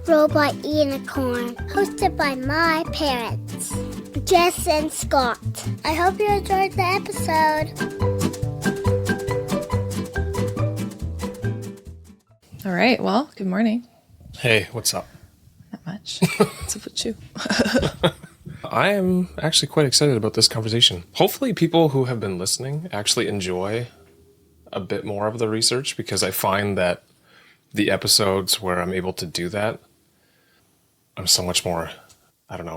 Robot Unicorn, hosted by my parents, Jess and Scott. I hope you enjoyed the episode. All right, well, good morning. Hey, what's up? Not much. What's up with you? I am actually quite excited about this conversation. Hopefully people who have been listening actually enjoy a bit more of the research, because I find that the episodes where I'm able to do that, I'm so much more,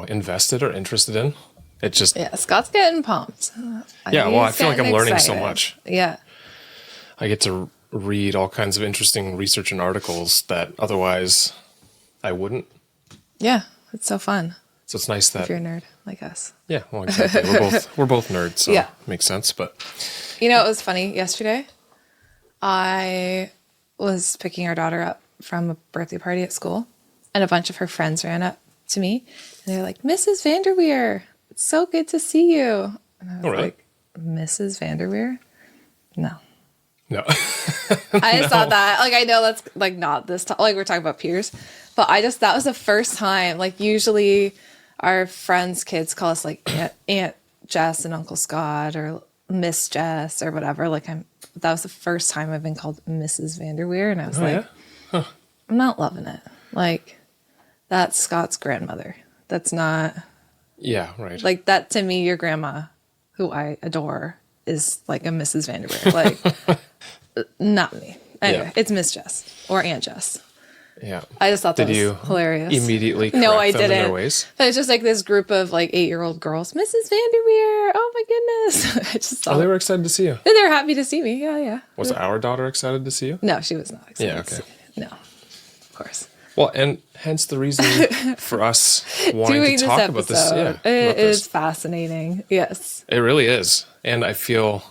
invested or interested in. It just... Yeah, Scott's getting pumped. I feel like I'm learning so much. Yeah. I get to read all kinds of interesting research and articles that otherwise I wouldn't. Yeah, it's so fun. So it's nice that... If you're a nerd like us. Yeah, well, exactly. We're both nerds, so yeah. It makes sense, but... You know, it was funny. Yesterday, I was picking our daughter up from a birthday party at school, and a bunch of her friends ran up to me, and they're like, Mrs. Vanderweer, it's so good to see you. And I was like, Mrs. Vanderweer? No. No. I just thought that, I know that's, not this, we're talking about peers, but that was the first time, usually our friends' kids call us, Aunt Jess and Uncle Scott, or Miss Jess, or whatever. That was the first time I've been called Mrs. Vanderweer, and I was I'm not loving it. That's Scott's grandmother. That's not... Yeah, right. That, to me, your grandma, who I adore, is a Mrs. Vanderweer. Not me. Anyway, It's Miss Jess or Aunt Jess. Yeah. I just thought that was hilarious. Hilarious. Immediately correct No, I them didn't. in their ways? But it's just this group of 8-year-old girls. Mrs. Vanderweer. Oh my goodness. I just thought, they were excited to see you. they were happy to see me. Yeah. Was our daughter excited to see you? No, she was not excited. Yeah, okay. To see me. No, of course. Well, and hence the reason for us wanting Doing to talk this about this. episode. Yeah, It is fascinating. Yes. It really is. And I feel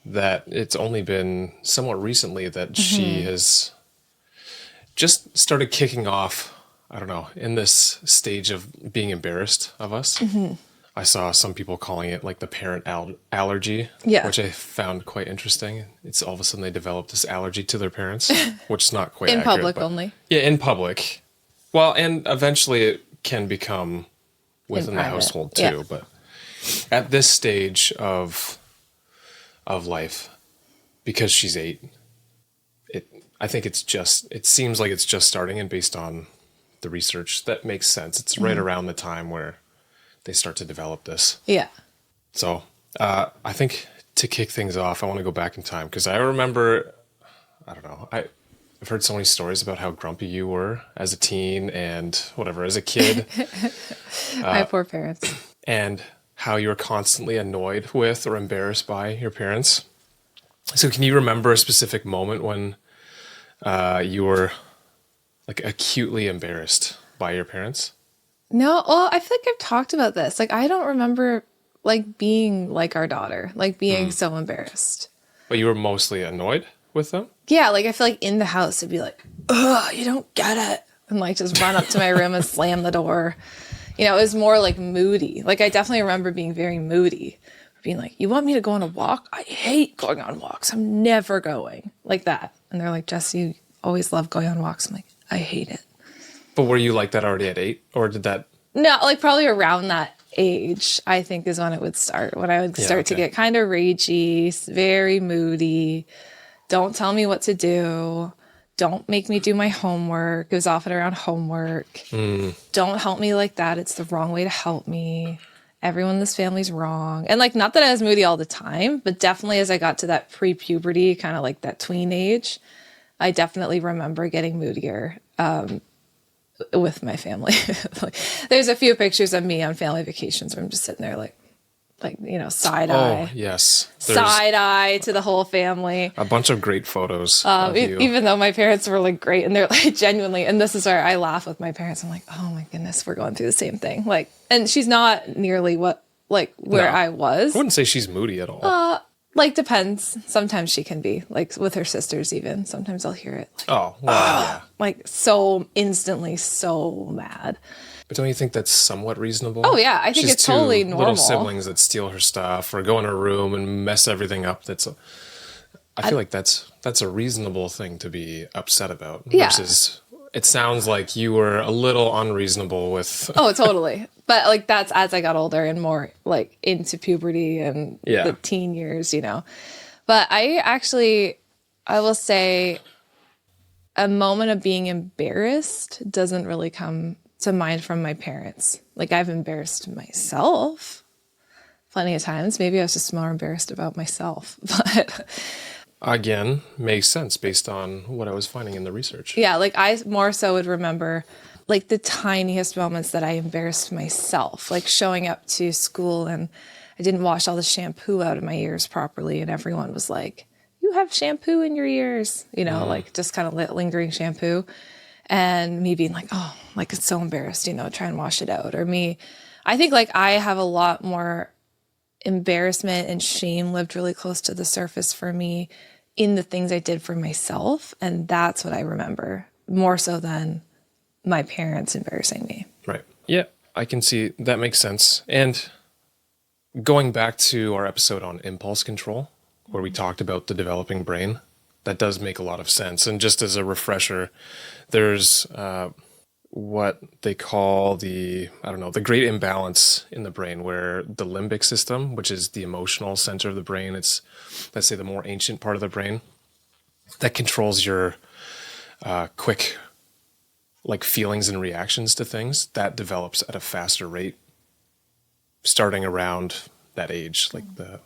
that it's only been somewhat recently that she has just started kicking off, I don't know, in this stage of being embarrassed of us. Mm-hmm. I saw some people calling it the parent allergy, which I found quite interesting. It's all of a sudden they develop this allergy to their parents, which is not quite in accurate, public only. Yeah, in public. Well, and eventually it can become within the household too. Yeah. But at this stage of life, because she's 8, I think it seems like it's just starting, and based on the research, that makes sense. It's right around the time where they start to develop this. Yeah. So I think to kick things off, I want to go back in time, because I remember, I don't know, I've heard so many stories about how grumpy you were as a teen and whatever, as a kid. My poor parents. And how you were constantly annoyed with or embarrassed by your parents. So can you remember a specific moment when you were acutely embarrassed by your parents? No, well, I feel like I've talked about this. I don't remember being like our daughter, being so embarrassed. But you were mostly annoyed with them? Yeah, I feel in the house it'd be ugh, you don't get it. And just run up to my room and slam the door. It was more moody. I definitely remember being very moody. Being you want me to go on a walk? I hate going on walks. I'm never going. That. And they're Jess, you always love going on walks. I'm I hate it. But were you like that already at 8? Or did that... No, probably around that age, I think, is when it would start. When I would start to get kind of ragey, very moody. Don't tell me what to do. Don't make me do my homework. It was often around homework. Don't help me like that. It's the wrong way to help me. Everyone in this family's wrong. And not that I was moody all the time, but definitely as I got to that pre-puberty, kind of that tween age, I definitely remember getting moodier with my family. There's a few pictures of me on family vacations where I'm just sitting there side eye. Oh, yes. Side eye to the whole family. A bunch of great photos of you. Even though my parents were great, and they're genuinely, and this is where I laugh with my parents. I'm oh my goodness, we're going through the same thing. And she's not nearly what where I was. I wouldn't say she's moody at all. Depends. Sometimes she can be with her sisters even. Sometimes I'll hear it. Yeah. So instantly so mad. But don't you think that's somewhat reasonable? Oh, yeah. I think it's totally normal. Little siblings that steal her stuff or go in her room and mess everything up. I feel like that's a reasonable thing to be upset about versus it sounds like you were a little unreasonable with. Oh, totally. But like that's as I got older and more like into puberty and the teen years, you know. But I will say a moment of being embarrassed doesn't really come to mind from my parents. Like I've embarrassed myself plenty of times. Maybe I was just more embarrassed about myself. But again, makes sense based on what I was finding in the research. Yeah, like I more so would remember like the tiniest moments that I embarrassed myself, like showing up to school and I didn't wash all the shampoo out of my ears properly. And everyone was like, you have shampoo in your ears, you know, like just kind of lingering shampoo. And me being like, oh, like it's so embarrassed, you know, try and wash it out. Or me, I think like I have a lot more embarrassment and shame lived really close to the surface for me in the things I did for myself. And that's what I remember more so than my parents embarrassing me. Right. Yeah, I can see that makes sense. And going back to our episode on impulse control, where we talked about the developing brain, that does make a lot of sense. And just as a refresher, there's what they call the great imbalance in the brain, where the limbic system, which is the emotional center of the brain, it's, let's say, the more ancient part of the brain, that controls your quick like feelings and reactions to things, that develops at a faster rate starting around that age, like the,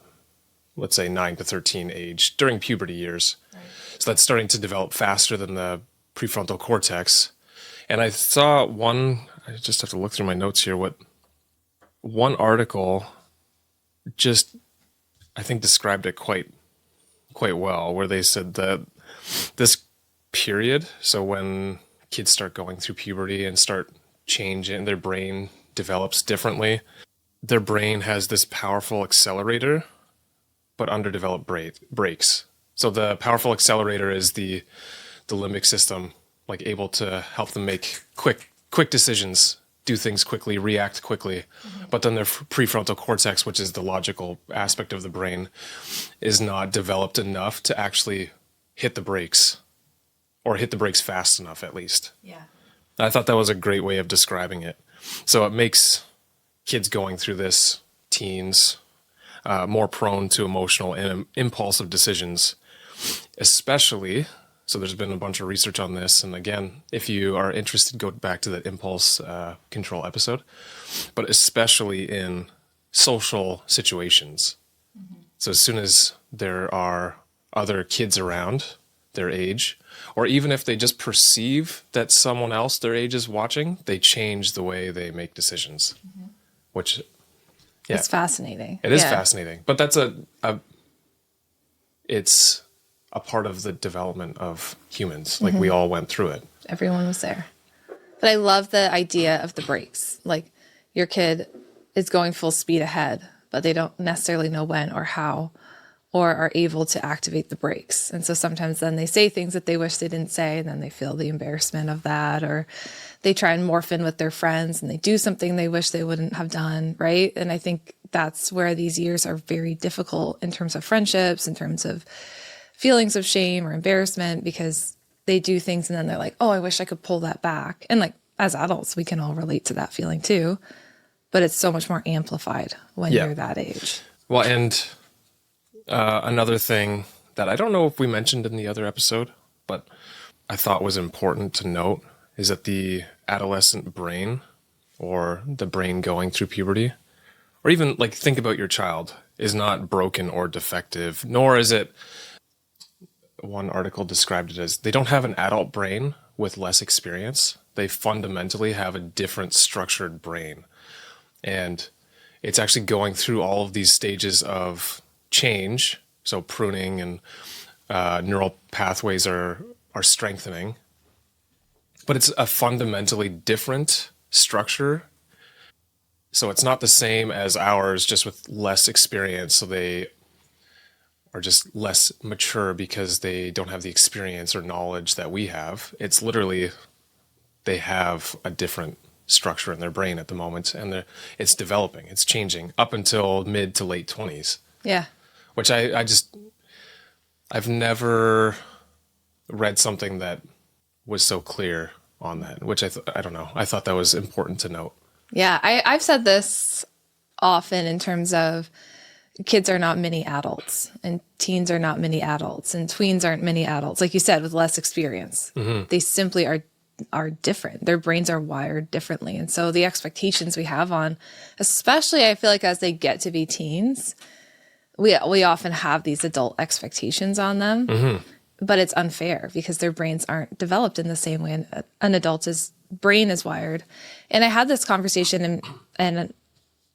let's say 9 to 13 age during puberty years. Right. So that's starting to develop faster than the prefrontal cortex. And I saw I just have to look through my notes here, one article just, I think, described it quite well, where they said that this period, so when kids start going through puberty and start changing, their brain develops differently. Their brain has this powerful accelerator, but underdeveloped brakes. So the powerful accelerator is the limbic system, like able to help them make quick decisions, do things quickly, react quickly. But then their prefrontal cortex, which is the logical aspect of the brain, is not developed enough to actually hit the brakes. Or hit the brakes fast enough, at least. Yeah. I thought that was a great way of describing it. So it makes kids going through this, teens, more prone to emotional and impulsive decisions, especially. So there's been a bunch of research on this. And again, if you are interested, go back to that impulse control episode, but especially in social situations. Mm-hmm. So as soon as there are other kids around their age, or even if they just perceive that someone else their age is watching, they change the way they make decisions, which, yeah. It's fascinating. It is fascinating. But that's it's a part of the development of humans. Like we all went through it. Everyone was there. But I love the idea of the brakes. Like your kid is going full speed ahead, but they don't necessarily know when or how, or are able to activate the brakes. And so sometimes then they say things that they wish they didn't say, and then they feel the embarrassment of that, or they try and morph in with their friends and they do something they wish they wouldn't have done, right? And I think that's where these years are very difficult in terms of friendships, in terms of feelings of shame or embarrassment, because they do things and then they're like, oh, I wish I could pull that back. And like as adults, we can all relate to that feeling too, but it's so much more amplified when you're that age. Well, and another thing that I don't know if we mentioned in the other episode, but I thought was important to note is that the adolescent brain, or the brain going through puberty, or even like think about your child, is not broken or defective, nor is it, one article described it as, they don't have an adult brain with less experience. They fundamentally have a different structured brain. And it's actually going through all of these stages of change, so pruning and neural pathways are strengthening, but it's a fundamentally different structure. So it's not the same as ours, just with less experience. So they are just less mature because they don't have the experience or knowledge that we have. It's literally, they have a different structure in their brain at the moment, and it's developing, it's changing up until mid to late 20s. Yeah. Which I've never read something that was so clear on that, which I don't know. I thought that was important to note. Yeah, I've said this often in terms of kids are not mini adults and teens are not mini adults and tweens aren't mini adults, like you said, with less experience. They simply are different. Their brains are wired differently. And so the expectations we have on, especially I feel like as they get to be teens, we often have these adult expectations on them, but it's unfair because their brains aren't developed in the same way an adult's brain is wired. And I had this conversation and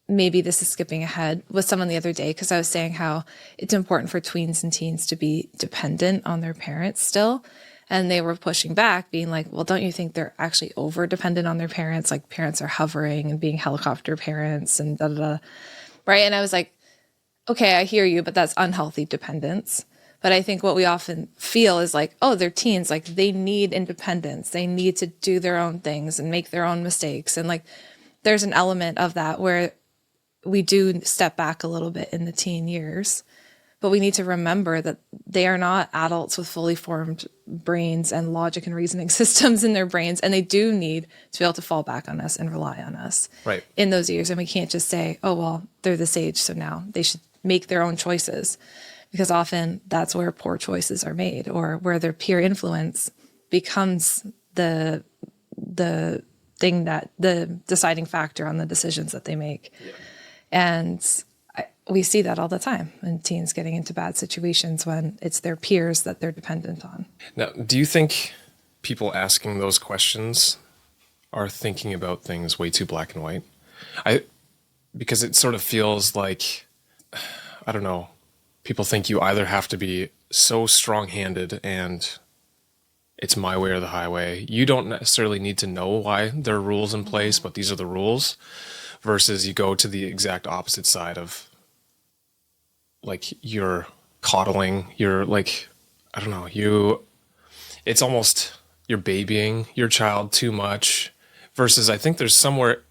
maybe this is skipping ahead with someone the other day because I was saying how it's important for tweens and teens to be dependent on their parents still. And they were pushing back, being like, well, don't you think they're actually over dependent on their parents? Like parents are hovering and being helicopter parents and da da da. Right. And I was like, okay, I hear you, but that's unhealthy dependence. But I think what we often feel is like, oh, they're teens, like they need independence. They need to do their own things and make their own mistakes. And like, there's an element of that where we do step back a little bit in the teen years, but we need to remember that they are not adults with fully formed brains and logic and reasoning systems in their brains. And they do need to be able to fall back on us and rely on us in those years. And we can't just say, oh, well, they're this age, so now they should make their own choices, because often that's where poor choices are made or where their peer influence becomes the thing that the deciding factor on the decisions that they make. And we see that all the time in teens getting into bad situations when it's their peers that they're dependent on. Now, do you think people asking those questions are thinking about things way too black and white? Because it sort of feels like, I don't know, people think you either have to be so strong-handed and it's my way or the highway. You don't necessarily need to know why there are rules in place, but these are the rules. Versus you go to the exact opposite side of like you're coddling, you're like, I don't know, it's almost you're babying your child too much versus I think there's somewhere,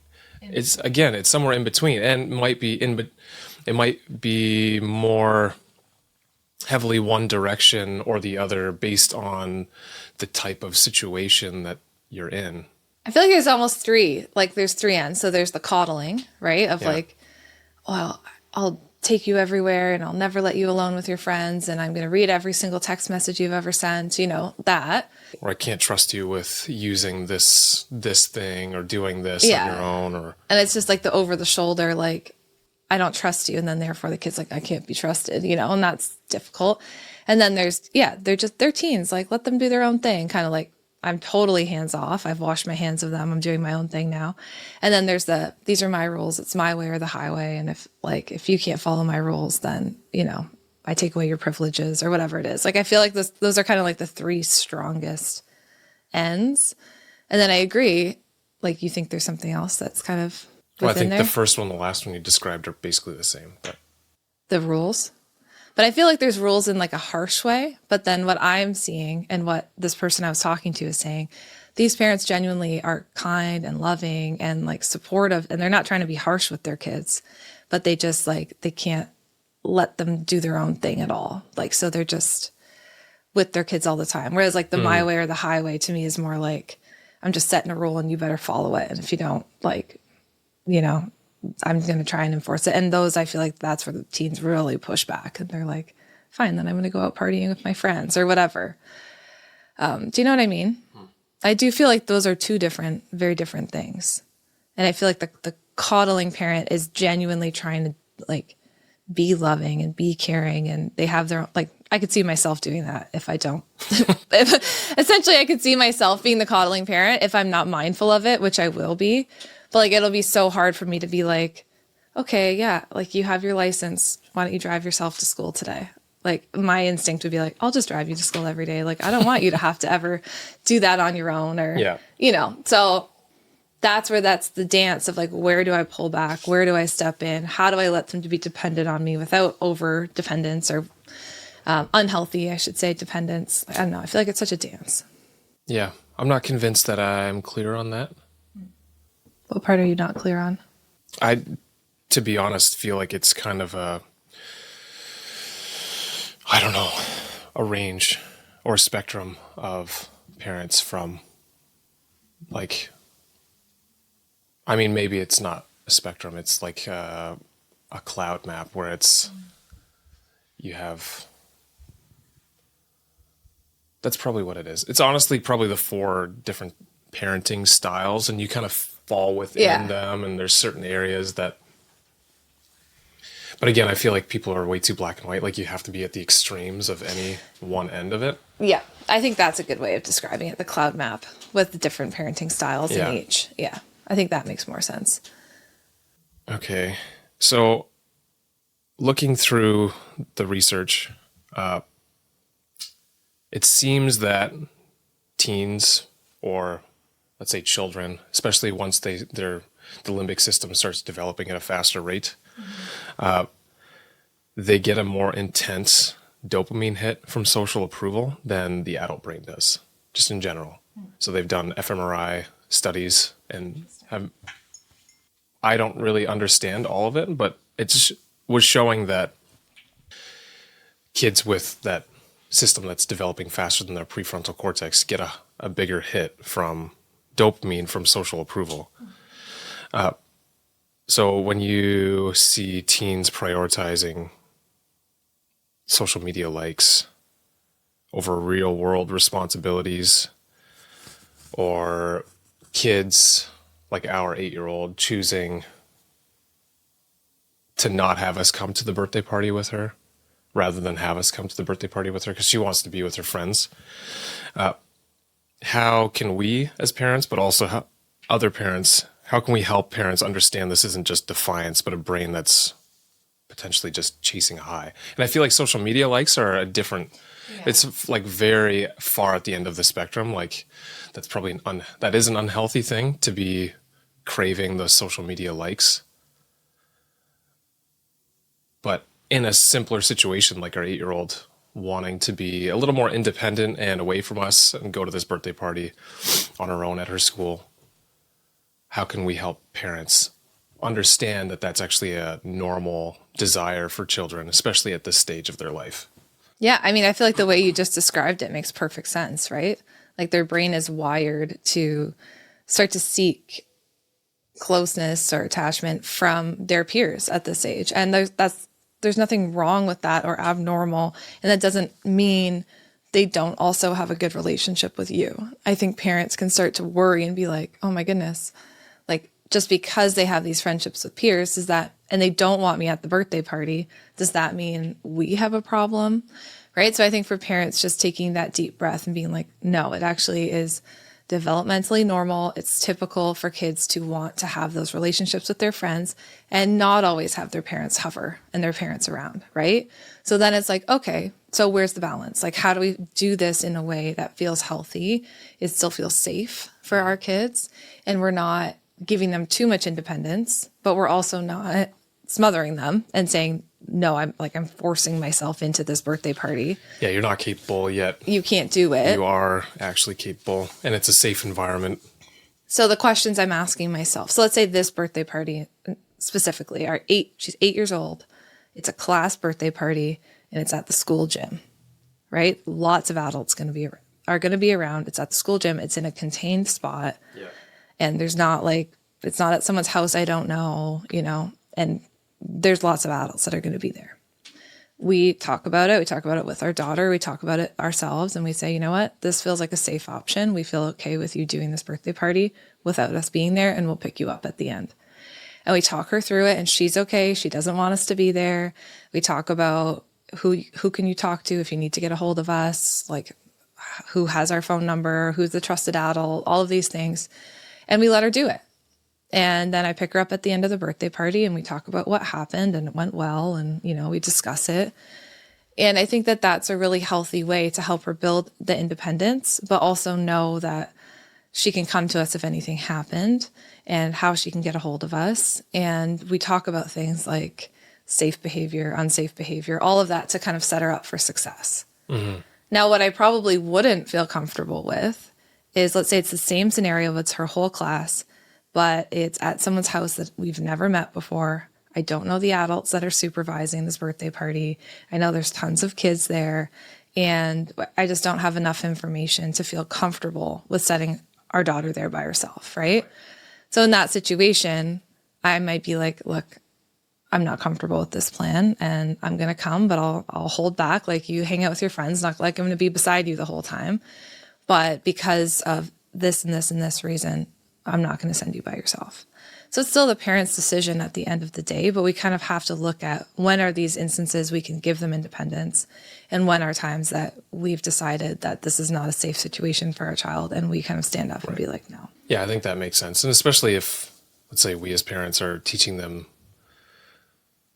it's somewhere in between and it might be more heavily one direction or the other based on the type of situation that you're in. I feel like there's almost three. Like there's three ends. So there's the coddling, right? Of like, well, I'll take you everywhere and I'll never let you alone with your friends. And I'm going to read every single text message you've ever sent, that. Or I can't trust you with using this thing or doing this on your own. And it's just like the over the shoulder, like, I don't trust you. And then therefore the kid's like, I can't be trusted, and that's difficult. And then they're teens, like let them do their own thing. Kind of like, I'm totally hands off. I've washed my hands of them. I'm doing my own thing now. And then there's these are my rules. It's my way or the highway. And if you can't follow my rules, then, I take away your privileges or whatever it is. Like, I feel like those are kind of like the three strongest ends. And then I agree. Like, you think there's something else that's kind of within I think there? the first one, the last one you described are basically the same. But. The rules. But I feel like there's rules in like a harsh way. But then what I'm seeing and what this person I was talking to is saying, these parents genuinely are kind and loving and like supportive. And they're not trying to be harsh with their kids, but they just like, they can't let them do their own thing at all. Like, so they're just with their kids all the time. Whereas like the my way or the highway to me is more like, I'm just setting a rule and you better follow it. And if you don't, like, I'm going to try and enforce it. And those, I feel like that's where the teens really push back. And they're like, fine, then I'm going to go out partying with my friends or whatever. Do you know what I mean? I do feel like those are two very different things. And I feel like the coddling parent is genuinely trying to like be loving and be caring. And they have their own, like, I could see myself doing that if I don't. Essentially, I could see myself being the coddling parent if I'm not mindful of it, which I will be. But like, it'll be so hard for me to be like, okay, yeah, like you have your license. Why don't you drive yourself to school today? Like my instinct would be like, I'll just drive you to school every day. Like, I don't want you to have to ever do that on your own or, so that's the dance of like, where do I pull back? Where do I step in? How do I let them to be dependent on me without over dependence or unhealthy, I should say, dependence. I don't know. I feel like it's such a dance. Yeah. I'm not convinced that I'm clear on that. What part are you not clear on? I, to be honest, feel like it's kind of a range or spectrum of parents from like, I mean, maybe it's not a spectrum. It's like a cloud map where you have, that's probably what it is. It's honestly probably the 4 different parenting styles, and you kind of fall within them, and there's certain areas that, but again, I feel like people are way too black and white. Like, you have to be at the extremes of any one end of it. Yeah, I think that's a good way of describing it, the cloud map with the different parenting styles in each. Yeah, I think that makes more sense. Okay, so looking through the research, it seems that teens, or let's say children, especially once the limbic system starts developing at a faster rate, they get a more intense dopamine hit from social approval than the adult brain does, just in general. So they've done fMRI studies, and I don't really understand all of it, but it was showing that kids with that system that's developing faster than their prefrontal cortex get a bigger hit from dopamine from social approval. So when you see teens prioritizing social media likes over real world responsibilities, or kids like our 8-year-old choosing to not have us come to the birthday party with her rather than have us come to the birthday party with her because she wants to be with her friends. How can we as parents, but also other parents, how can we help parents understand this isn't just defiance, but a brain that's potentially just chasing a high? And I feel like social media likes are a different, it's like very far at the end of the spectrum. Like, that's probably that is an unhealthy thing to be craving the social media likes. But in a simpler situation, like our 8-year-old wanting to be a little more independent and away from us and go to this birthday party on her own at her school, how can we help parents understand that that's actually a normal desire for children, especially at this stage of their life? Yeah, I mean, I feel like the way you just described it makes perfect sense, right? Like, their brain is wired to start to seek closeness or attachment from their peers at this age. And there's nothing wrong with that or abnormal. And that doesn't mean they don't also have a good relationship with you. I think parents can start to worry and be like, oh my goodness, like, just because they have these friendships with peers, and they don't want me at the birthday party, does that mean we have a problem? Right? So I think for parents, just taking that deep breath and being like, no, it actually is developmentally normal. It's typical for kids to want to have those relationships with their friends and not always have their parents hover and their parents around, right? So then it's like, okay, so where's the balance? Like, how do we do this in a way that feels healthy? It still feels safe for our kids, and we're not giving them too much independence, but we're also not smothering them and saying, no, I'm forcing myself into this birthday party. Yeah, you're not capable yet. You can't do it. You are actually capable, and it's a safe environment. So the questions I'm asking myself. So let's say this birthday party specifically, she's 8 years old. It's a class birthday party, and it's at the school gym, right? Lots of adults are going to be around. It's at the school gym. It's in a contained spot. Yeah. And it's not at someone's house I don't know, and there's lots of adults that are going to be there. We talk about it. We talk about it with our daughter. We talk about it ourselves, and we say, you know what? This feels like a safe option. We feel okay with you doing this birthday party without us being there, and we'll pick you up at the end. And we talk her through it, and she's okay. She doesn't want us to be there. We talk about who can you talk to if you need to get a hold of us, like who has our phone number, who's the trusted adult, all of these things. And we let her do it. And then I pick her up at the end of the birthday party, and we talk about what happened, and it went well, and, we discuss it. And I think that that's a really healthy way to help her build the independence, but also know that she can come to us if anything happened, and how she can get a hold of us. And we talk about things like safe behavior, unsafe behavior, all of that to kind of set her up for success. Mm-hmm. Now, what I probably wouldn't feel comfortable with is, let's say it's the same scenario, it's her whole class, but it's at someone's house that we've never met before. I don't know the adults that are supervising this birthday party. I know there's tons of kids there, and I just don't have enough information to feel comfortable with setting our daughter there by herself, right? So in that situation, I might be like, look, I'm not comfortable with this plan and I'm going to come, but I'll hold back. Like, you hang out with your friends, not like I'm going to be beside you the whole time. But because of this and this and this reason, I'm not going to send you by yourself. So it's still the parent's decision at the end of the day, but we kind of have to look at when are these instances we can give them independence and when are times that we've decided that this is not a safe situation for our child and we kind of stand up and be like, no. Yeah, I think that makes sense. And especially if, let's say, we as parents are teaching them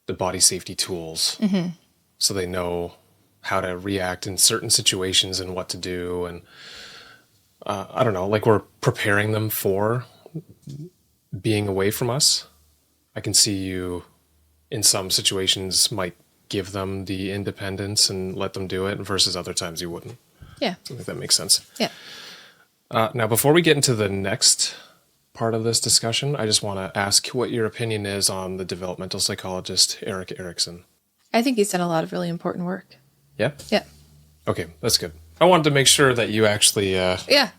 the body safety tools so they know how to react in certain situations and what to do. And I don't know, like we're preparing them for being away from us. I can see you in some situations might give them the independence and let them do it versus other times you wouldn't. Yeah. I think that makes sense. Yeah. Now, before we get into the next part of this discussion, I just want to ask what your opinion is on the developmental psychologist, Erik Erikson. I think he's done a lot of really important work. Yeah? Yeah. Okay, that's good. I wanted to make sure that you actually... Yeah.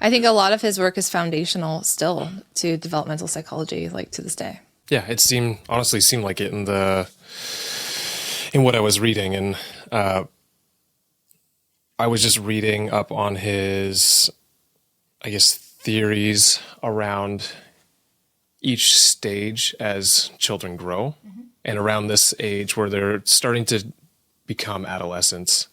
I think a lot of his work is foundational still to developmental psychology, like to this day. Yeah, it honestly seemed like it in what I was reading. And I was just reading up on his, I guess, theories around each stage as children grow. And around this age where they're starting to become adolescents,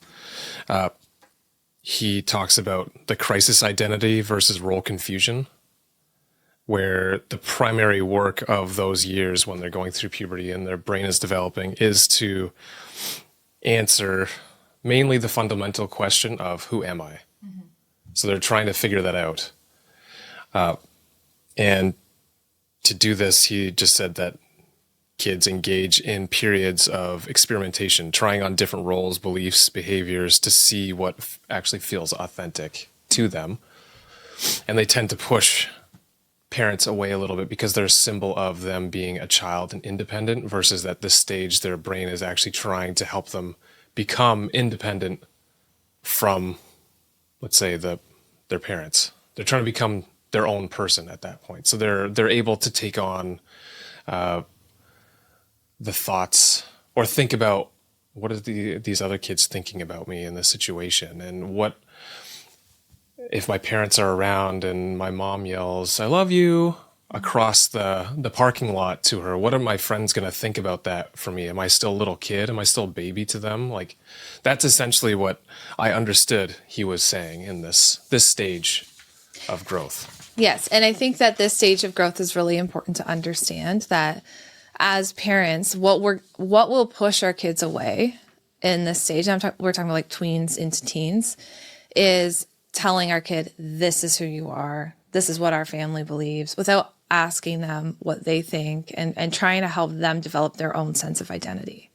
he talks about the crisis identity versus role confusion, where the primary work of those years when they're going through puberty and their brain is developing is to answer mainly the fundamental question of who am I? So they're trying to figure that out. And to do this, he just said that kids engage in periods of experimentation, trying on different roles, beliefs, behaviors to see what actually feels authentic to them. And they tend to push parents away a little bit because they're a symbol of them being a child and independent versus at this stage, their brain is actually trying to help them become independent from, let's say, their parents. They're trying to become their own person at that point. So they're able to take on the thoughts or think about what are these other kids thinking about me in this situation, and what if my parents are around and my mom yells "I love you" across the parking lot to her. What are my friends going to think about that for me? Am I still a little kid? Am I still a baby to them? Like, that's essentially what I understood he was saying in this stage of growth. Yes, and I think that this stage of growth is really important to understand that as parents, what will push our kids away in this stage, we're talking about like tweens into teens, is telling our kid, this is who you are, this is what our family believes, without asking them what they think and trying to help them develop their own sense of identity.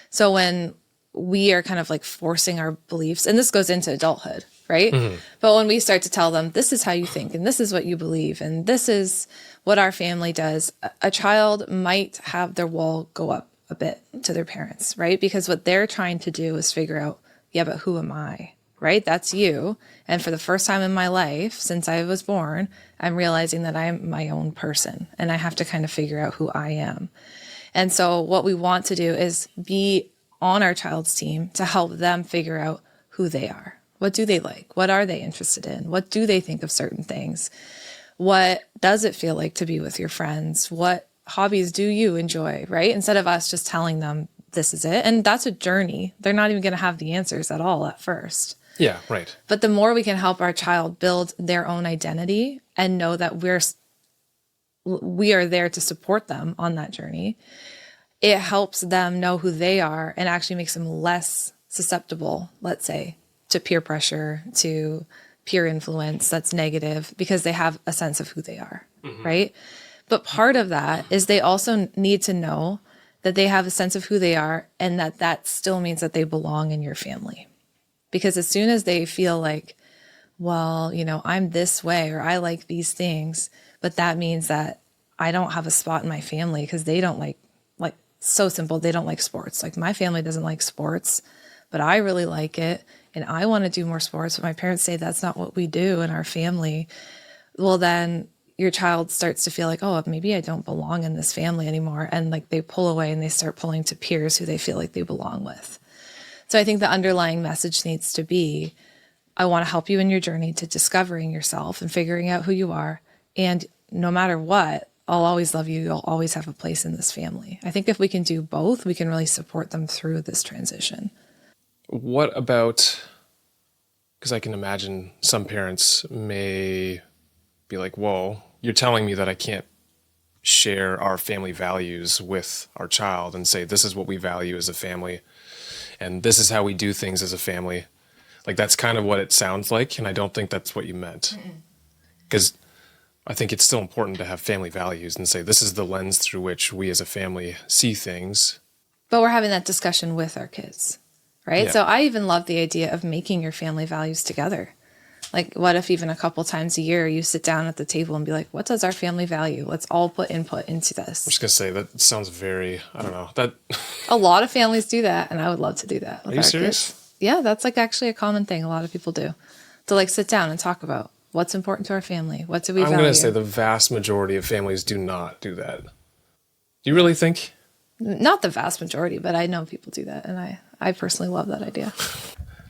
So when we are kind of like forcing our beliefs, and this goes into adulthood, right? Mm-hmm. But when we start to tell them, this is how you think, and this is what you believe, and this is what our family does, a child might have their wall go up a bit to their parents, right? Because what they're trying to do is figure out, yeah, but who am I, right? That's you. And for the first time in my life, since I was born, I'm realizing that I'm my own person and I have to kind of figure out who I am. And so what we want to do is be on our child's team to help them figure out who they are. What do they like? What are they interested in? What do they think of certain things? What does it feel like to be with your friends? What hobbies do you enjoy, right? Instead of us just telling them this is it. And that's a journey. They're not even going to have the answers at all at first. Yeah, right. But the more we can help our child build their own identity and know that we are there to support them on that journey, it helps them know who they are and actually makes them less susceptible, let's say, to peer pressure, to peer influence that's negative, because they have a sense of who they are, right? But part of that is they also need to know that they have a sense of who they are and that still means that they belong in your family. Because as soon as they feel like, well, you know, I'm this way or I like these things, but that means that I don't have a spot in my family because they don't like so simple, they don't like sports. Like my family doesn't like sports, but I really like it. and I want to do more sports, but my parents say that's not what we do in our family, well, then your child starts to feel like, oh, maybe I don't belong in this family anymore. And like they pull away and they start pulling to peers who they feel like they belong with. So I think the underlying message needs to be, I want to help you in your journey to discovering yourself and figuring out who you are. And no matter what, I'll always love you. You'll always have a place in this family. I think if we can do both, we can really support them through this transition. What about, because I can imagine some parents may be like, whoa, you're telling me that I can't share our family values with our child and say, this is what we value as a family, and this is how we do things as a family. Like, that's kind of what it sounds like, and I don't think that's what you meant. Because I think it's still important to have family values and say, this is the lens through which we as a family see things. But we're having that discussion with our kids, right? Yeah. So I even love the idea of making your family values together. Like, what if even a couple times a year you sit down at the table and be like, what does our family value? Let's all put input into this. I'm just going to say, that sounds very, I don't know. That A lot of families do that, and I would love to do that with Are you our serious? kids. Yeah, that's like actually a common thing a lot of people do. To like sit down and talk about what's important to our family. What do we value? I'm going to say the vast majority of families do not do that. Do you really think? Not the vast majority, but I know people do that, and I personally love that idea.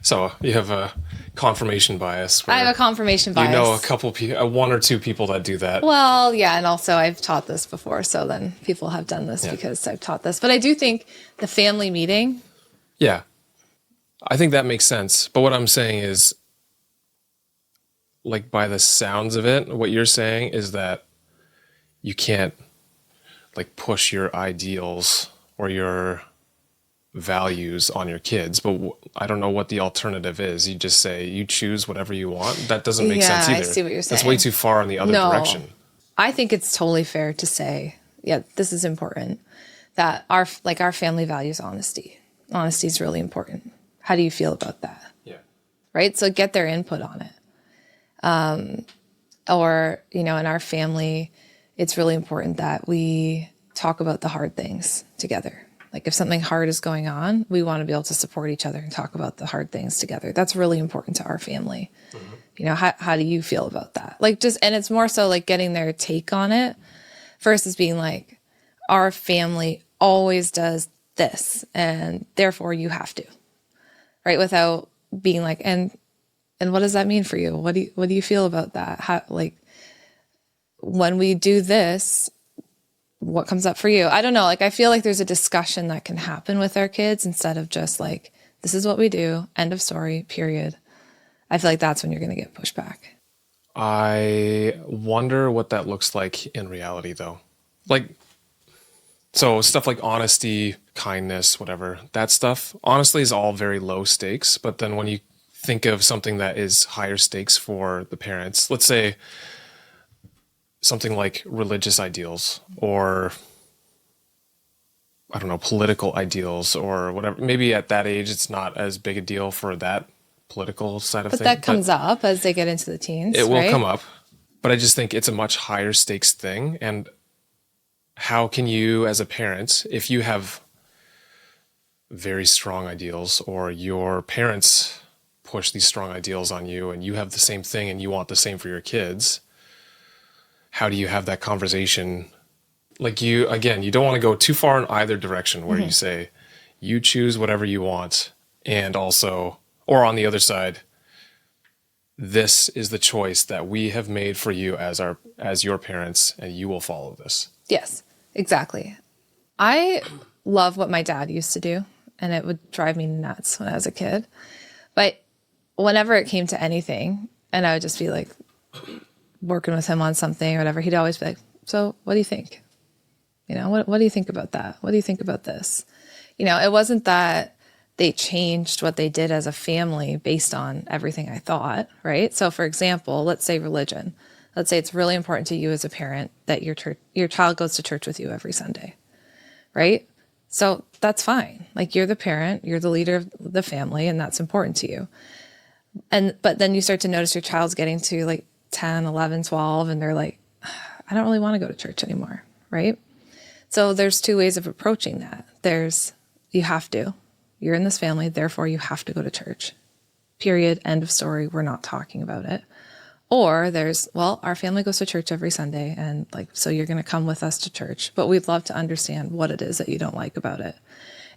So you have a confirmation bias. I have a confirmation bias. You know a couple people, one or two people that do that. Well, yeah, and also I've taught this before, so then people have done this because I've taught this. But I do think the family meeting. Yeah, I think that makes sense. But what I'm saying is, like, by the sounds of it, what you're saying is that you can't like push your ideals or your values on your kids, but I don't know what the alternative is. You just say you choose whatever you want. That doesn't make sense either. I see what you're saying. That's way too far in the other direction. I think it's totally fair to say, yeah, this is important, that our family values honesty. Honesty is really important. How do you feel about that? Yeah. Right? So get their input on it. Or, in our family, it's really important that we talk about the hard things together. Like, if something hard is going on, we want to be able to support each other and talk about the hard things together. That's really important to our family. Mm-hmm. How do you feel about that? And it's more so like getting their take on it versus being like, our family always does this and therefore you have to, right? Without being like, and what does that mean for you? What do you feel about that? How, like, when we do this, what comes up for you? I don't know. Like, I feel like there's a discussion that can happen with our kids instead of just like, this is what we do, end of story, period. I feel like that's when you're going to get pushed back. I wonder what that looks like in reality, though. Like, so stuff like honesty, kindness, whatever, that stuff, honestly, is all very low stakes. But then when you think of something that is higher stakes for the parents, let's say something like religious ideals or, I don't know, political ideals or whatever. Maybe at that age, it's not as big a deal for that political side of things. But that comes up as they get into the teens, It will right? come up. But I just think it's a much higher stakes thing. And how can you, as a parent, if you have very strong ideals or your parents push these strong ideals on you and you have the same thing and you want the same for your kids, how do you have that conversation? Like, you don't want to go too far in either direction where you say you choose whatever you want, and also, or on the other side, this is the choice that we have made for you as your parents, and you will follow this. Yes, exactly. I love what my dad used to do, and it would drive me nuts when I was a kid. But whenever it came to anything, and I would just be like working with him on something or whatever, he'd always be like, so what do you think? What do you think about that? What do you think about this? It wasn't that they changed what they did as a family based on everything I thought, right? So for example, let's say religion. Let's say it's really important to you as a parent that your child goes to church with you every Sunday, right? So that's fine. Like, you're the parent, you're the leader of the family, and that's important to you. But then you start to notice your child's getting to like 10, 11, 12, and they're like, I don't really want to go to church anymore, right? So there's two ways of approaching that. There's, you have to. You're in this family, therefore you have to go to church. period, end of story. We're not talking about it. Or there's, well, our family goes to church every Sunday, and like, so you're going to come with us to church, but we'd love to understand what it is that you don't like about it.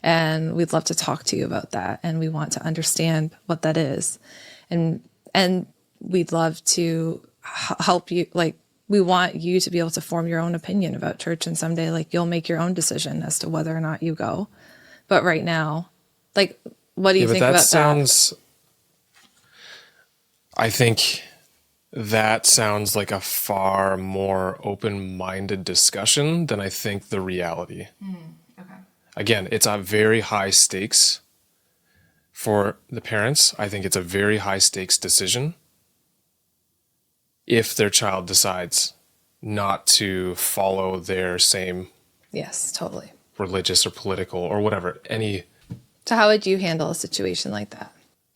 And we'd love to talk to you about that. And we want to understand what that is. And we'd love to help you. Like, we want you to be able to form your own opinion about church. And someday, like, you'll make your own decision as to whether or not you go. But right now, like, what do you think about that? I think that sounds like a far more open-minded discussion than I think the reality. Okay. Again, it's a very high stakes for the parents. I think it's a very high stakes decision if their child decides not to follow their same Yes, totally. religious or political or whatever. So how would you handle a situation like that?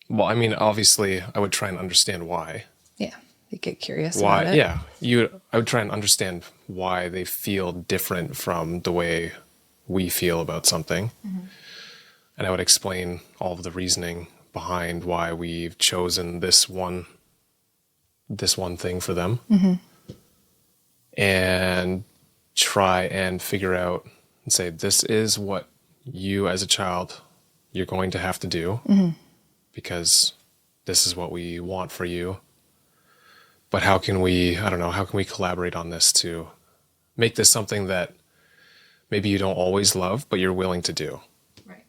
Well, I mean, obviously, I would try and understand why. Yeah, you get curious Why? about it. Yeah, I would try and understand why they feel different from the way we feel about something. And I would explain all of the reasoning behind why we've chosen this one thing for them. And try and figure out and say, this is what you as a child, you're going to have to do because this is what we want for you. But how can we collaborate on this to make this something that maybe you don't always love, but you're willing to do? Right.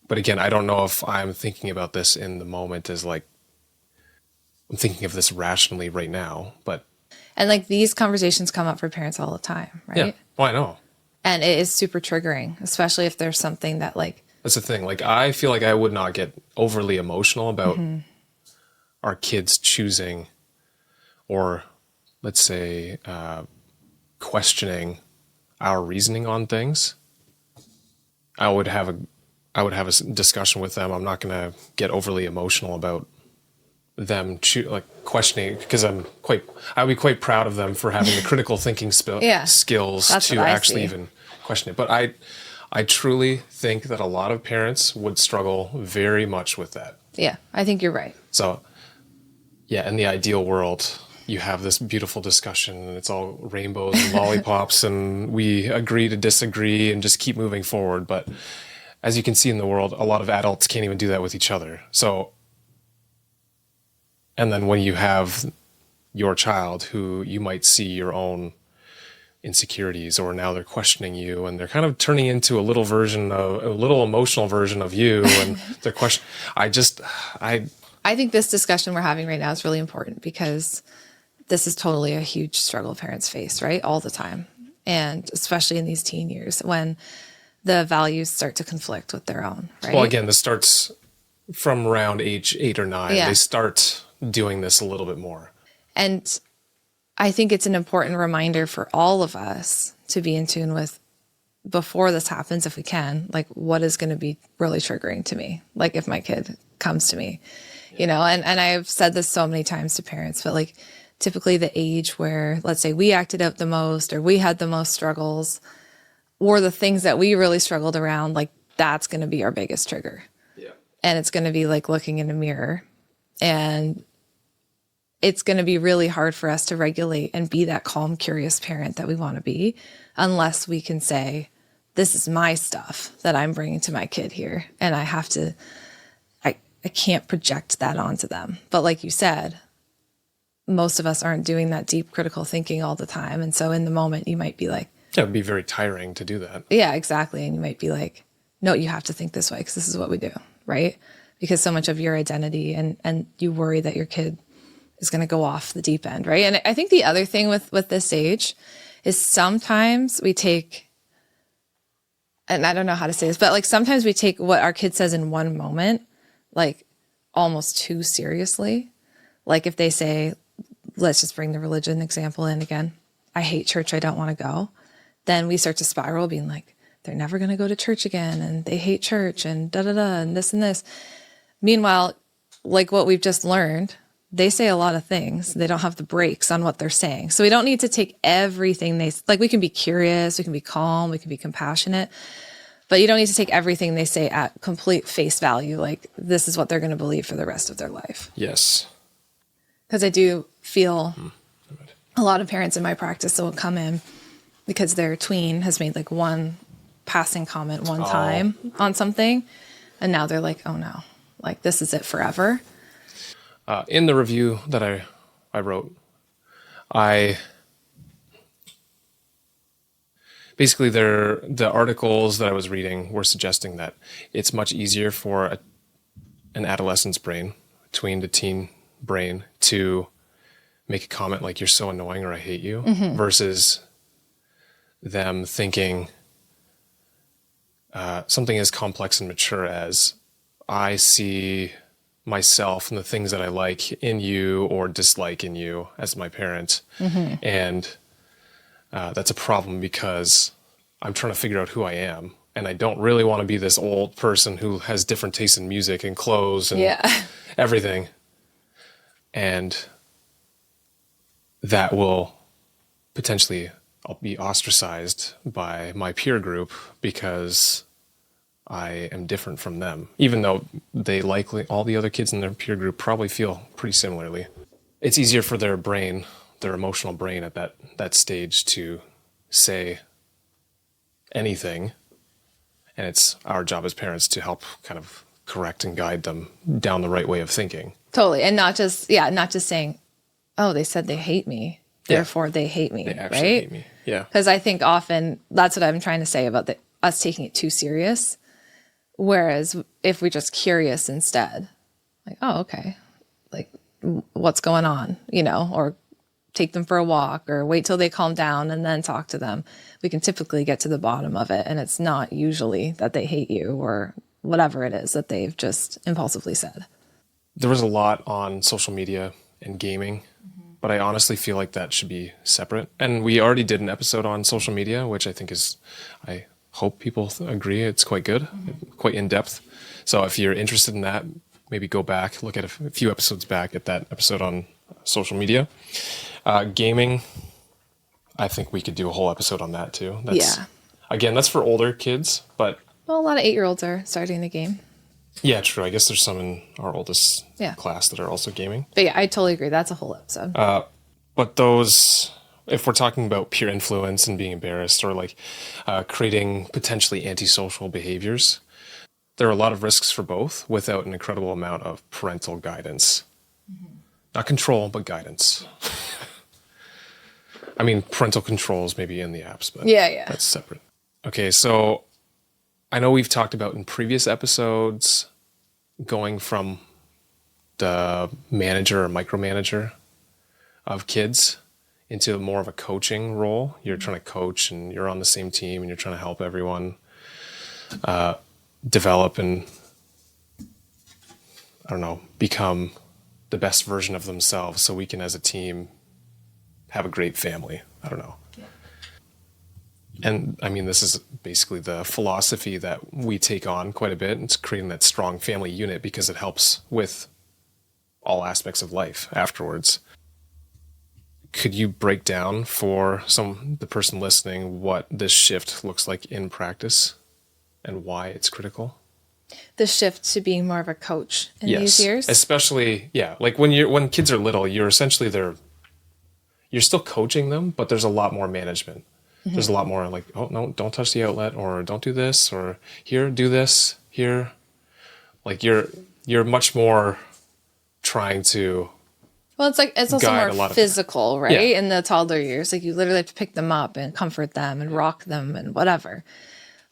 But again, I don't know if I'm thinking about this in the moment as like, I'm thinking of this rationally right now, but. And like these conversations come up for parents all the time, right? Yeah, well, I know. And it is super triggering, especially if there's something that like. That's the thing. Like, I feel like I would not get overly emotional about our kids choosing or let's say questioning our reasoning on things. I would have a discussion with them. I'm not going to get overly emotional about them questioning, because I would be quite proud of them for having the critical thinking skills to actually even question it. But I truly think that a lot of parents would struggle very much with that. Yeah, I think you're right. So, yeah, in the ideal world, you have this beautiful discussion and it's all rainbows and lollipops and we agree to disagree and just keep moving forward. But as you can see in the world, a lot of adults can't even do that with each other. So, and then when you have your child who you might see your own insecurities, or now they're questioning you and they're kind of turning into a little emotional version of you and they're questioning. I think this discussion we're having right now is really important because this is totally a huge struggle parents face, right? All the time. And especially in these teen years when the values start to conflict with their own, right? Well, again, this starts from around age 8 or 9. Yeah. They start doing this a little bit more. And I think it's an important reminder for all of us to be in tune with, before this happens, if we can, like, what is going to be really triggering to me? Like, if my kid comes to me, you know, and I've said this so many times to parents, but like, typically the age where, let's say, we acted out the most or we had the most struggles, or the things that we really struggled around, like, that's going to be our biggest trigger. Yeah. And it's going to be like looking in a mirror, and it's going to be really hard for us to regulate and be that calm, curious parent that we want to be, unless we can say, this is my stuff that I'm bringing to my kid here. And I can't project that onto them. But like you said, most of us aren't doing that deep critical thinking all the time. And so in the moment, you might be like, yeah, it'd be very tiring to do that. Yeah, exactly. And you might be like, no, you have to think this way because this is what we do, right? Because so much of your identity and you worry that your kid is going to go off the deep end, right? And I think the other thing with this age is sometimes we take, and I don't know how to say this, but like sometimes we take what our kid says in one moment, like almost too seriously. Like if they say, let's just bring the religion example in again, I hate church, I don't want to go. Then we start to spiral being like, they're never going to go to church again and they hate church and da-da-da and this and this. Meanwhile, like what we've just learned, they say a lot of things. They don't have the brakes on what they're saying. So we don't need to take everything we can be curious, we can be calm, we can be compassionate. But you don't need to take everything they say at complete face value. Like, this is what they're going to believe for the rest of their life. Yes. Because I do feel a lot of parents in my practice will come in because their tween has made like one passing comment one time on something. And now they're like, oh no, like this is it forever. In the review that I wrote, basically the articles that I was reading were suggesting that it's much easier for an adolescent's brain, tween to teen brain, to make a comment like, you're so annoying or I hate you, versus them thinking something as complex and mature as, I see myself and the things that I like in you or dislike in you as my parent. And that's a problem because I'm trying to figure out who I am. And I don't really want to be this old person who has different tastes in music and clothes and everything. And that will potentially, I'll be ostracized by my peer group because I am different from them, even though they likely, all the other kids in their peer group probably feel pretty similarly. It's easier for their brain, their emotional brain at that stage to say anything. And it's our job as parents to help kind of correct and guide them down the right way of thinking. Totally. And not just saying, oh, they said they hate me, therefore they hate me, They actually right? hate me. Yeah. Because I think often that's what I'm trying to say about us taking it too serious. Whereas if we're just curious instead, like, oh, okay, like what's going on, or take them for a walk or wait till they calm down and then talk to them. We can typically get to the bottom of it. And it's not usually that they hate you or whatever it is that they've just impulsively said. There was a lot on social media and gaming, but I honestly feel like that should be separate. And we already did an episode on social media, which I think I hope people agree it's quite good, quite in depth. So if you're interested in that, maybe go back, look at a few episodes back at that episode on social media. Gaming, I think we could do a whole episode on that too. Again, that's for older kids, but... Well, a lot of 8-year-olds are starting the game. Yeah, true. I guess there's some in our oldest class that are also gaming. But yeah, I totally agree. That's a whole episode. But those, if we're talking about peer influence and being embarrassed or like creating potentially antisocial behaviors, there are a lot of risks for both without an incredible amount of parental guidance. Not control, but guidance. I mean, parental controls maybe in the apps, but that's separate. Okay, so I know we've talked about in previous episodes going from the manager or micromanager of kids into more of a coaching role. You're trying to coach and you're on the same team and you're trying to help everyone develop and, become the best version of themselves so we can, as a team, have a great family. I don't know. Yeah. And I mean, this is basically the philosophy that we take on quite a bit. It's creating that strong family unit because it helps with all aspects of life afterwards. Could you break down for the person listening what this shift looks like in practice and why it's critical? The shift to being more of a coach in these years? Especially, like when kids are little, you're essentially you're still coaching them, but there's a lot more management. There's a lot more like, oh, no, don't touch the outlet, or don't do this, or here, do this, here. Like you're much more trying to Well, it's also more physical, right? Yeah. In the toddler years, like you literally have to pick them up and comfort them and rock them and whatever.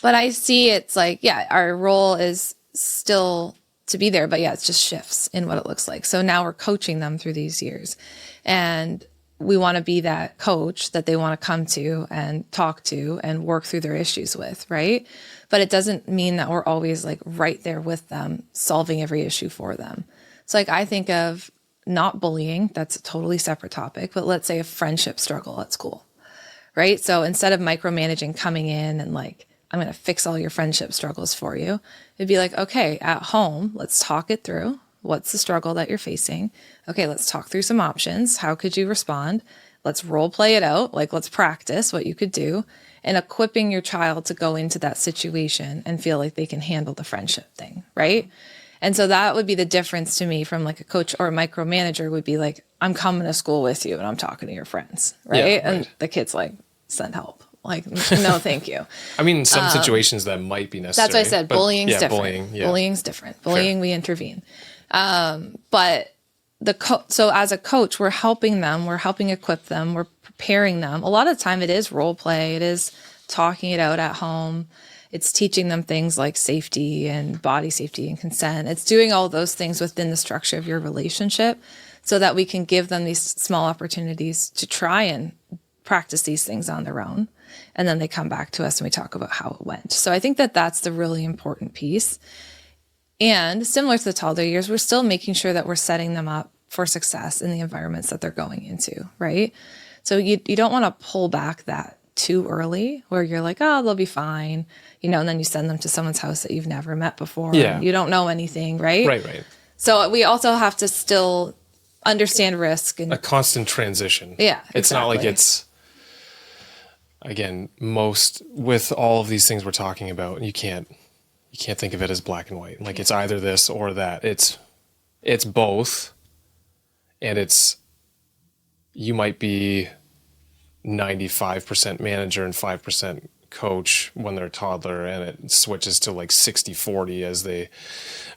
But I see it's like, our role is still to be there, but it just shifts in what it looks like. So now we're coaching them through these years, and we want to be that coach that they want to come to and talk to and work through their issues with, right? But it doesn't mean that we're always like right there with them, solving every issue for them. So like I think of not bullying, that's a totally separate topic, but let's say a friendship struggle at school, right? So instead of micromanaging, coming in and like, I'm going to fix all your friendship struggles for you, it'd be like, okay, at home, let's talk it through. What's the struggle that you're facing? Okay, let's talk through some options. How could you respond? let's role play it out. Like, let's practice what you could do, and equipping your child to go into that situation and feel like they can handle the friendship thing. Right. And so that would be the difference to me from like a coach or a micromanager would be like, I'm coming to school with you and I'm talking to your friends. Right. Yeah, and the kid's like, send help. Like, no, thank you. I mean, some situations that might be necessary. That's why I said bullying's different. Bullying, Bullying's different. Bullying, we intervene. But so as a coach, we're helping them. We're helping equip them. We're preparing them. A lot of the time it is role play. It is talking it out at home. It's teaching them things like safety and body safety and consent. It's doing all those things within the structure of your relationship so that we can give them these small opportunities to try and practice these things on their own. And then they come back to us and we talk about how it went. So I think that that's the really important piece. And similar to the toddler years, we're still making sure that we're setting them up for success in the environments that they're going into, right? So you don't want to pull back that too early where you're like, oh, they'll be fine, and then you send them to someone's house that you've never met before. Yeah. You don't know anything, right? Right. So we also have to still understand risk and a constant transition. Yeah. It's not like it's, again, most with all of these things we're talking about, you can't think of it as black and white. Like it's either this or that. It's both. And you might be 95% manager and 5% coach when they're a toddler, and it switches to like 60-40 as they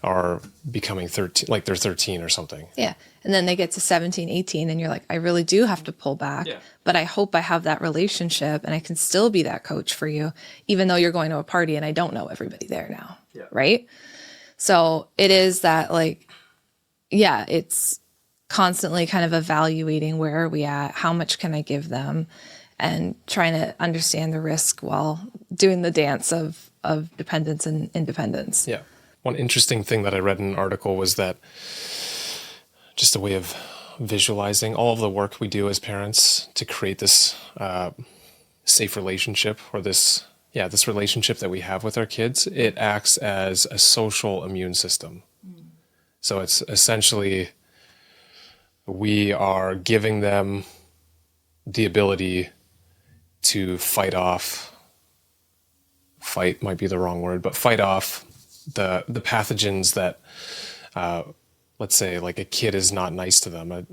are becoming 13, like they're 13 or something. Yeah. And then they get to 17, 18 and you're like, I really do have to pull back, but I hope I have that relationship and I can still be that coach for you, even though you're going to a party and I don't know everybody there now. Yeah. Right. So it is that like, it's constantly kind of evaluating where are we at, how much can I give them, and trying to understand the risk while doing the dance of dependence and independence. Yeah. One interesting thing that I read in an article was that just a way of visualizing all of the work we do as parents to create this safe relationship, or this relationship that we have with our kids, it acts as a social immune system. So it's essentially, we are giving them the ability to fight off the pathogens that, let's say like a kid is not nice to them,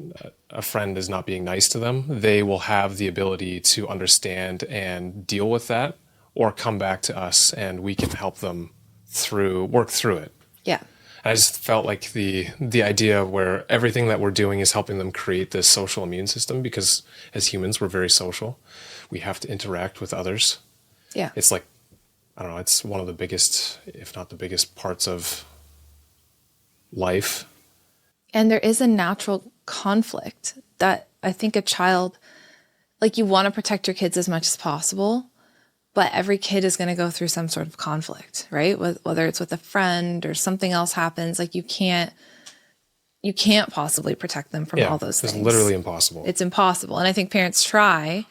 a friend is not being nice to them. They will have the ability to understand and deal with that, or come back to us and we can help them work through it. Yeah. I just felt like the idea where everything that we're doing is helping them create this social immune system, because as humans, we're very social. We have to interact with others. Yeah. It's like, I don't know, it's one of the biggest, if not the biggest parts of life. And there is a natural conflict that I think a child, like, you want to protect your kids as much as possible, but every kid is going to go through some sort of conflict, right? Whether it's with a friend or something else happens, like you can't possibly protect them from all those things. It's literally impossible. It's impossible. And I think parents try,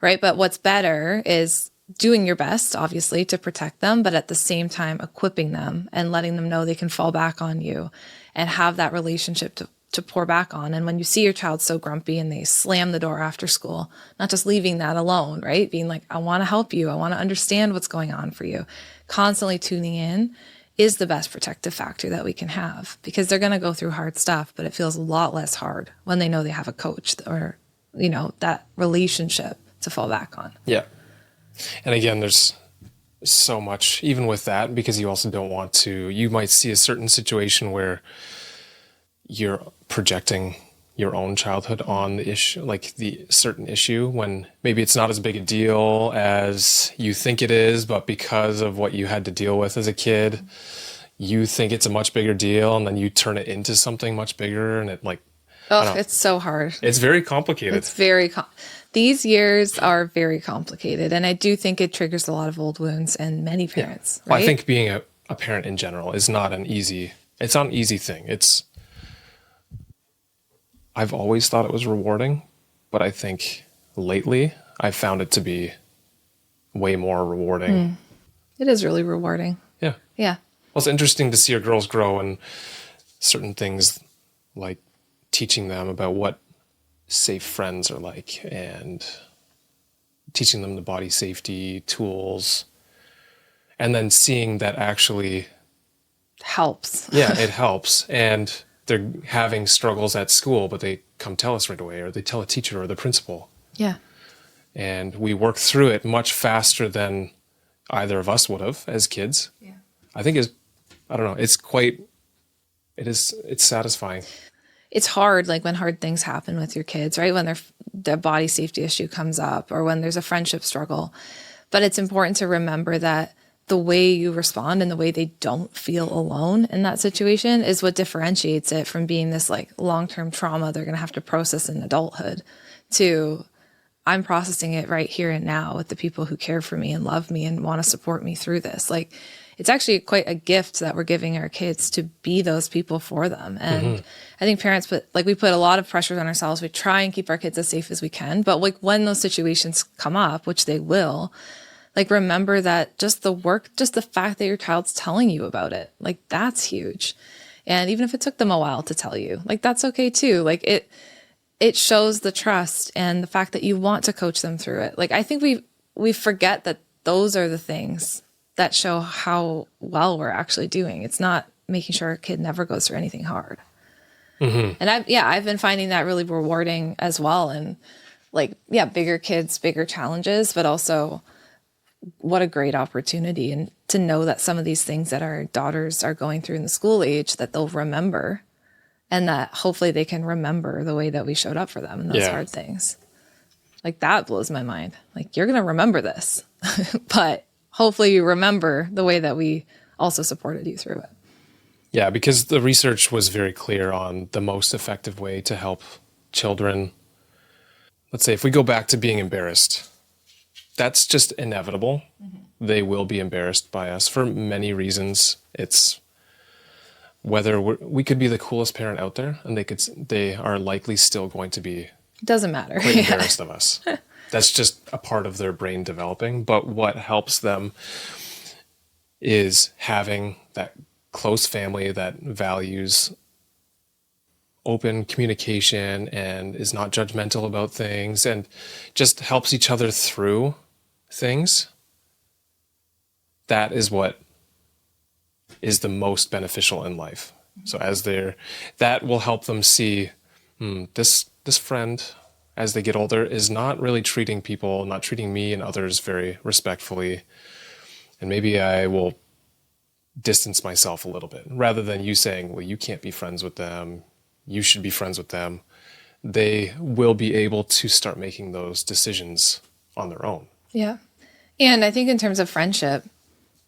right? But what's better is doing your best, obviously, to protect them, but at the same time, equipping them and letting them know they can fall back on you and have that relationship to pour back on. And when you see your child so grumpy and they slam the door after school, not just leaving that alone, right? Being like, I want to help you. I want to understand what's going on for you. Constantly tuning in is the best protective factor that we can have, because they're going to go through hard stuff, but it feels a lot less hard when they know they have a coach or, that relationship to fall back on. Yeah. And again, there's so much, even with that, because you also don't want to, you might see a certain situation where you're projecting your own childhood on the issue, like the certain issue, when maybe it's not as big a deal as you think it is, but because of what you had to deal with as a kid, you think it's a much bigger deal, and then you turn it into something much bigger, and it it's so hard. It's very complicated. It's very these years are very complicated, and I do think it triggers a lot of old wounds in many parents. Yeah. Well, right? I think being a parent in general is not an easy thing. I've always thought it was rewarding, but I think lately I've found it to be way more rewarding. It is really rewarding. Yeah. Yeah. Well, it's interesting to see our girls grow, and certain things like teaching them about what safe friends are like, and teaching them the body safety tools, and then seeing that actually helps. Yeah, it helps. And they're having struggles at school, but they come tell us right away, or they tell a teacher or the principal. Yeah. And we work through it much faster than either of us would have as kids. Yeah. I think I don't know, it's satisfying. It's hard, like when hard things happen with your kids, right? When their body safety issue comes up, or when there's a friendship struggle. But it's important to remember that the way you respond and the way they don't feel alone in that situation is what differentiates it from being this like long-term trauma they're going to have to process in adulthood, to I'm processing it right here and now with the people who care for me and love me and want to support me through this. Like, it's actually quite a gift that we're giving our kids to be those people for them. And I think parents we put a lot of pressure on ourselves. We try and keep our kids as safe as we can, but like when those situations come up, which they will, like, remember that just the fact that your child's telling you about it, like, that's huge. And even if it took them a while to tell you, like, that's okay too. Like, it shows the trust and the fact that you want to coach them through it. Like, I think we forget that those are the things that show how well we're actually doing. It's not making sure a kid never goes through anything hard. And I've been finding that really rewarding as well. And bigger kids, bigger challenges, but also what a great opportunity. And to know that some of these things that our daughters are going through in the school age, that they'll remember, and that hopefully they can remember the way that we showed up for them in those hard things. Like, that blows my mind. Like, you're going to remember this, but hopefully you remember the way that we also supported you through it. Yeah, because the research was very clear on the most effective way to help children. Let's say if we go back to being embarrassed, that's just inevitable. They will be embarrassed by us for many reasons. It's whether we could be the coolest parent out there, and they are likely still going to be doesn't matter quite embarrassed of us. That's just a part of their brain developing. But what helps them is having that close family that values open communication and is not judgmental about things and just helps each other through things. That is what is the most beneficial in life. So that will help them see this friend, as they get older, is not really treating me and others very respectfully. And maybe I will distance myself a little bit, rather than you saying, well, you can't be friends with them, you should be friends with them. They will be able to start making those decisions on their own. Yeah. And I think in terms of friendship,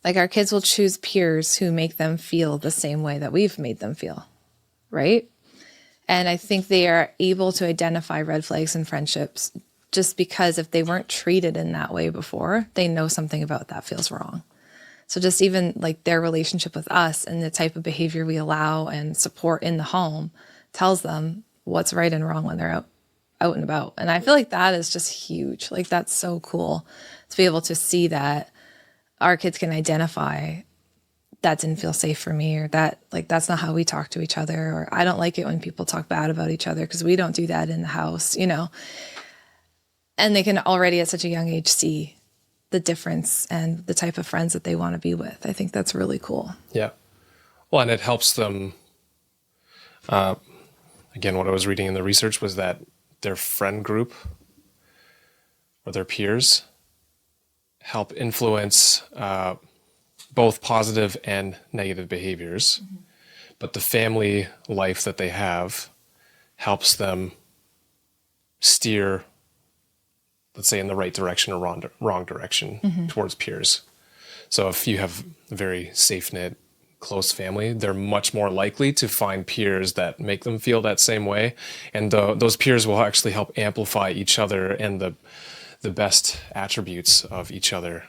like, our kids will choose peers who make them feel the same way that we've made them feel, right? And I think they are able to identify red flags in friendships just because if they weren't treated in that way before, they know something about that feels wrong. So just even like their relationship with us and the type of behavior we allow and support in the home tells them what's right and wrong when they're out and about. And I feel like that is just huge. Like, that's so cool to be able to see that our kids can identify that didn't feel safe for me, or that, like, that's not how we talk to each other, or I don't like it when people talk bad about each other because we don't do that in the house, you know. And they can already at such a young age see the difference and the type of friends that they want to be with. I think that's really cool. Yeah. Well, and it helps them. Again, what I was reading in the research was that their friend group or their peers help influence both positive and negative behaviors. But the family life that they have helps them steer, let's say, in the right direction or wrong direction towards peers. So if you have a very safe-knit, close family, they're much more likely to find peers that make them feel that same way. And those peers will actually help amplify each other and the best attributes of each other.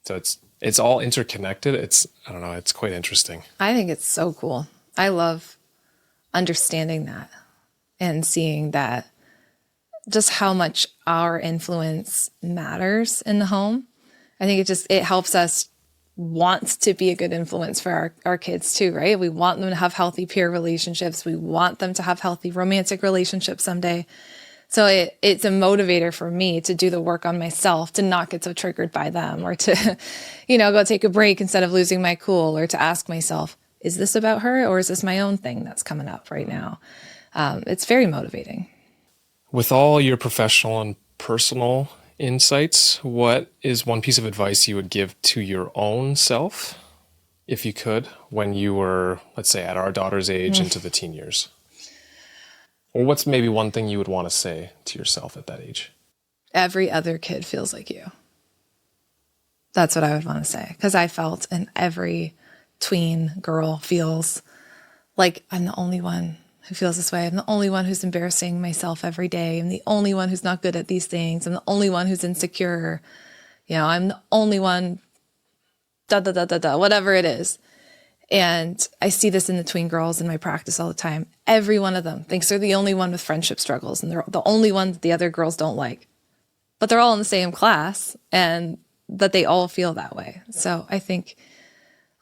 So it's all interconnected. I don't know, it's quite interesting. I think it's so cool. I love understanding that and seeing that just how much our influence matters in the home. I think it helps us wants to be a good influence for our kids too, right? We want them to have healthy peer relationships. We want them to have healthy romantic relationships someday. So it's a motivator for me to do the work on myself, to not get so triggered by them, or to, go take a break instead of losing my cool, or to ask myself, is this about her, or is this my own thing that's coming up right now? It's very motivating. With all your professional and personal insights, what is one piece of advice you would give to your own self, if you could, when you were, let's say, at our daughter's age into the teen years? Or what's maybe one thing you would want to say to yourself at that age? Every other kid feels like you. That's what I would want to say. Because I felt, and every tween girl feels like I'm the only one who feels this way. I'm the only one who's embarrassing myself every day. I'm the only one who's not good at these things. I'm the only one who's insecure. I'm the only one, whatever it is. And I see this in the tween girls in my practice all the time. Every one of them thinks they're the only one with friendship struggles, and they're the only one that the other girls don't like. But they're all in the same class, and that they all feel that way. So I think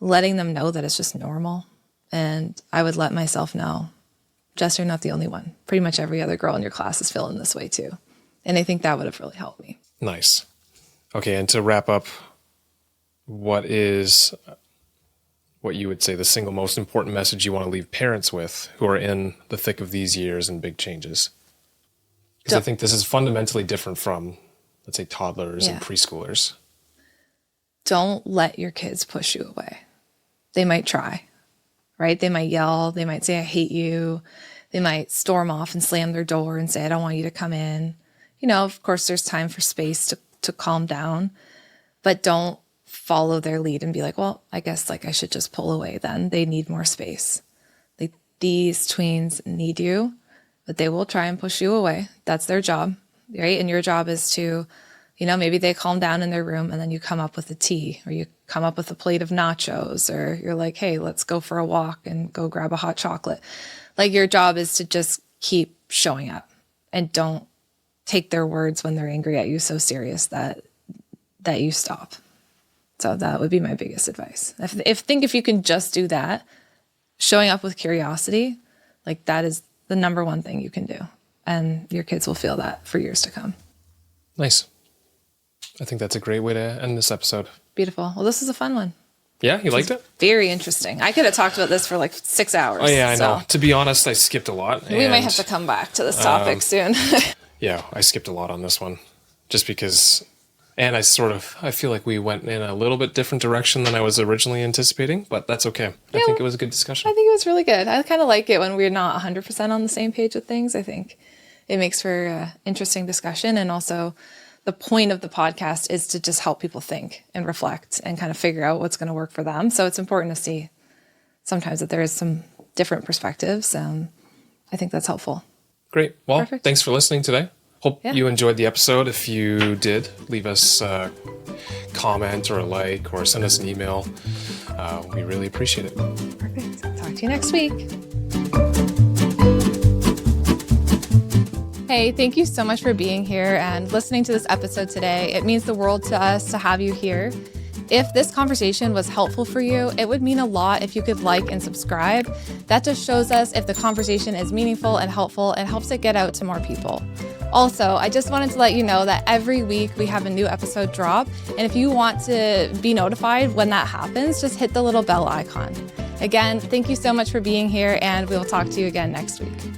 letting them know that it's just normal. And I would let myself know, Jess, you're not the only one. Pretty much every other girl in your class is feeling this way too. And I think that would have really helped me. Nice. Okay, and to wrap up, what is what you would say the single most important message you want to leave parents with who are in the thick of these years and big changes? Because I think this is fundamentally different from, let's say, toddlers and preschoolers. Don't let your kids push you away. They might try, right? They might yell. They might say, I hate you. They might storm off and slam their door and say, I don't want you to come in. Of course, there's time for space to calm down, but don't follow their lead and be like, well, I guess I should just pull away then. They need more space. These tweens need you, but they will try and push you away. That's their job, right? And your job is to, maybe they calm down in their room and then you come up with a tea, or you come up with a plate of nachos, or you're like, hey, let's go for a walk and go grab a hot chocolate. Your job is to just keep showing up and don't take their words when they're angry at you so serious that you stop. So that would be my biggest advice. If you can just do that, showing up with curiosity, that is the number one thing you can do. And your kids will feel that for years to come. Nice. I think that's a great way to end this episode. Beautiful. Well, this is a fun one. Yeah, you liked it? Very interesting. I could have talked about this for 6 hours. Oh, yeah, I know. To be honest, I skipped a lot. We might have to come back to this topic soon. Yeah, I skipped a lot on this one just because... And I feel like we went in a little bit different direction than I was originally anticipating, but that's okay. I think it was a good discussion. I think it was really good. I kind of like it when we're not 100% on the same page with things. I think it makes for interesting discussion. And also the point of the podcast is to just help people think and reflect and kind of figure out what's going to work for them. So it's important to see sometimes that there is some different perspectives. I think that's helpful. Great. Well, Perfect. Thanks for listening today. Hope you enjoyed the episode. If you did, leave us a comment or a like or send us an email. We really appreciate it. Perfect. Talk to you next week. Hey, thank you so much for being here and listening to this episode today. It means the world to us to have you here. If this conversation was helpful for you, it would mean a lot if you could like and subscribe. That just shows us if the conversation is meaningful and helpful and helps it get out to more people. Also, I just wanted to let you know that every week we have a new episode drop. And if you want to be notified when that happens, just hit the little bell icon. Again, thank you so much for being here, and we'll talk to you again next week.